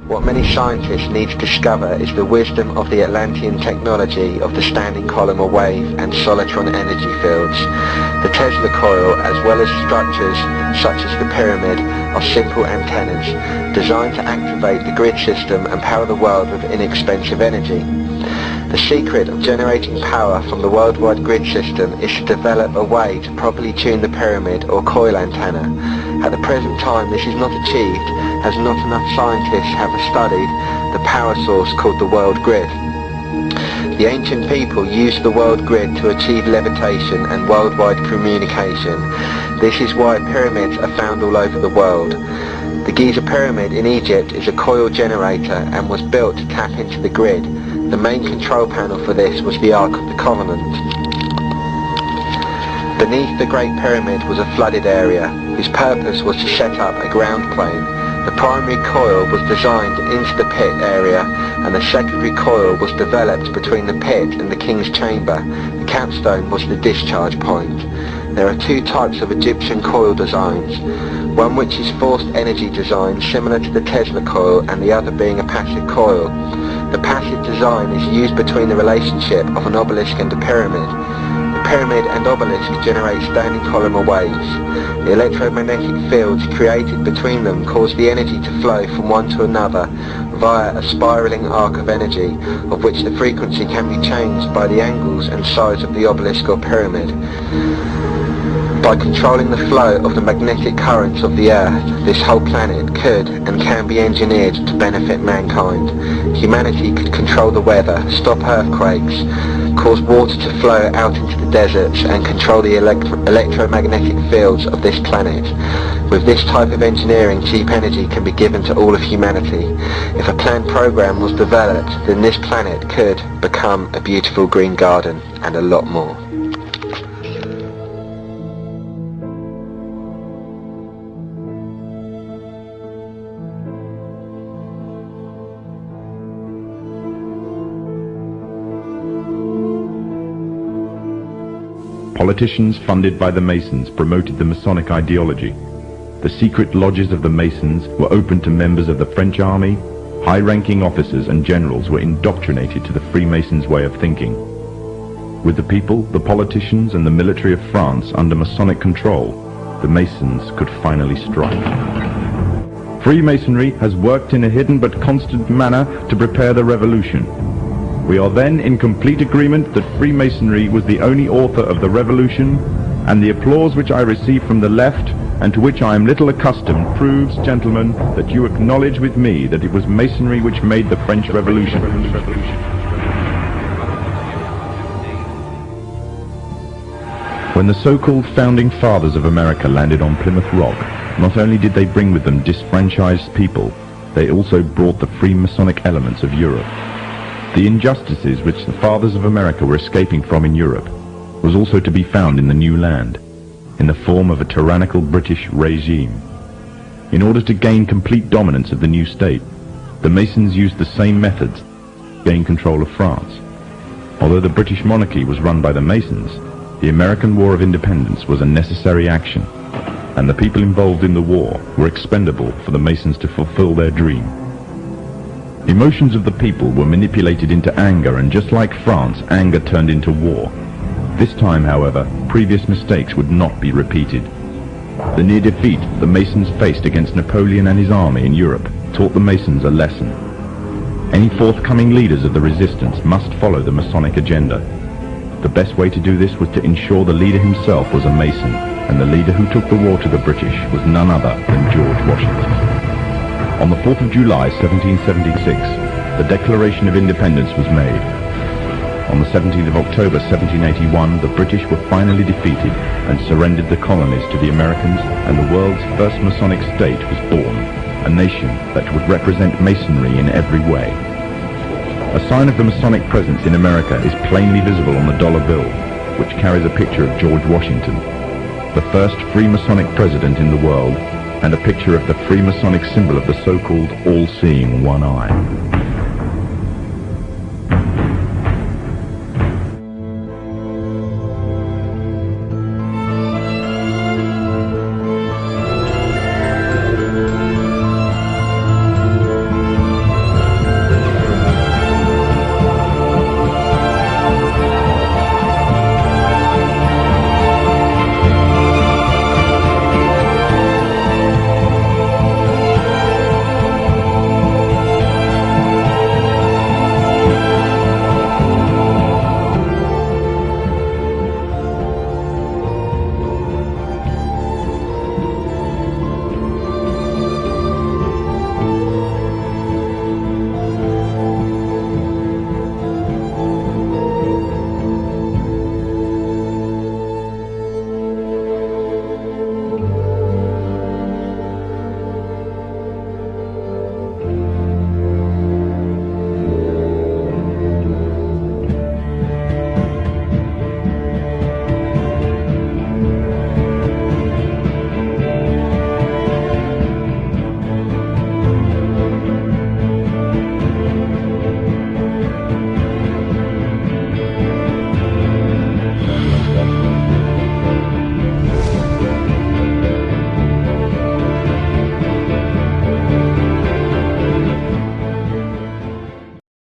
What many scientists need to discover is the wisdom of the Atlantean technology of the standing column or wave and solitron energy fields. The Tesla coil, as well as structures such as the pyramid, are simple antennas designed to activate the grid system and power the world with inexpensive energy. The secret of generating power from the worldwide grid system is to develop a way to properly tune the pyramid or coil antenna. At the present time this is not achieved, as not enough scientists have studied the power source called the world grid. The ancient people used the world grid to achieve levitation and worldwide communication. This is why pyramids are found all over the world. The Giza pyramid in Egypt is a coil generator and was built to tap into the grid. The main control panel for this was the Ark of the Covenant. Beneath the Great Pyramid was a flooded area, whose purpose was to set up a ground plane. The primary coil was designed into the pit area, and the secondary coil was developed between the pit and the king's chamber. The capstone was the discharge point. There are two types of Egyptian coil designs, one which is forced energy design similar to the Tesla coil, and the other being a passive coil. The passive design is used between the relationship of an obelisk and a pyramid. The pyramid and obelisk generate standing column or waves. The electromagnetic fields created between them cause the energy to flow from one to another via a spiraling arc of energy, of which the frequency can be changed by the angles and size of the obelisk or pyramid. By controlling the flow of the magnetic currents of the Earth, this whole planet could and can be engineered to benefit mankind. Humanity could control the weather, stop earthquakes, cause water to flow out into the deserts, and control the electromagnetic fields of this planet. With this type of engineering, cheap energy can be given to all of humanity. If a planned program was developed, then this planet could become a beautiful green garden, and a lot more. Politicians funded by the Masons promoted the Masonic ideology. The secret lodges of the Masons were open to members of the French army. High-ranking officers and generals were indoctrinated to the Freemasons' way of thinking. With the people, the politicians, and the military of France under Masonic control, the Masons could finally strike. Freemasonry has worked in a hidden but constant manner to prepare the revolution. We are then in complete agreement that Freemasonry was the only author of the revolution, and the applause which I receive from the left, and to which I am little accustomed, proves, gentlemen, that you acknowledge with me that it was Masonry which made the French Revolution. When the so-called founding fathers of America landed on Plymouth Rock, not only did they bring with them disfranchised people, they also brought the Freemasonic elements of Europe. The injustices which the fathers of America were escaping from in Europe was also to be found in the new land, in the form of a tyrannical British regime. In order to gain complete dominance of the new state, the Masons used the same methods to gain control of France. Although the British monarchy was run by the Masons, the American War of Independence was a necessary action, and the people involved in the war were expendable for the Masons to fulfill their dream. Emotions of the people were manipulated into anger, and just like France, anger turned into war. This time, however, previous mistakes would not be repeated. The near defeat the Masons faced against Napoleon and his army in Europe taught the Masons a lesson. Any forthcoming leaders of the resistance must follow the Masonic agenda. The best way to do this was to ensure the leader himself was a Mason, and the leader who took the war to the British was none other than George Washington. On the 4th of July 1776, the Declaration of Independence was made. On the 17th of October 1781, the British were finally defeated and surrendered the colonies to the Americans, and the world's first Masonic state was born, a nation that would represent Masonry in every way. A sign of the Masonic presence in America is plainly visible on the dollar bill, which carries a picture of George Washington, the first Freemasonic president in the world, and a picture of the Freemasonic symbol of the so-called all-seeing one eye.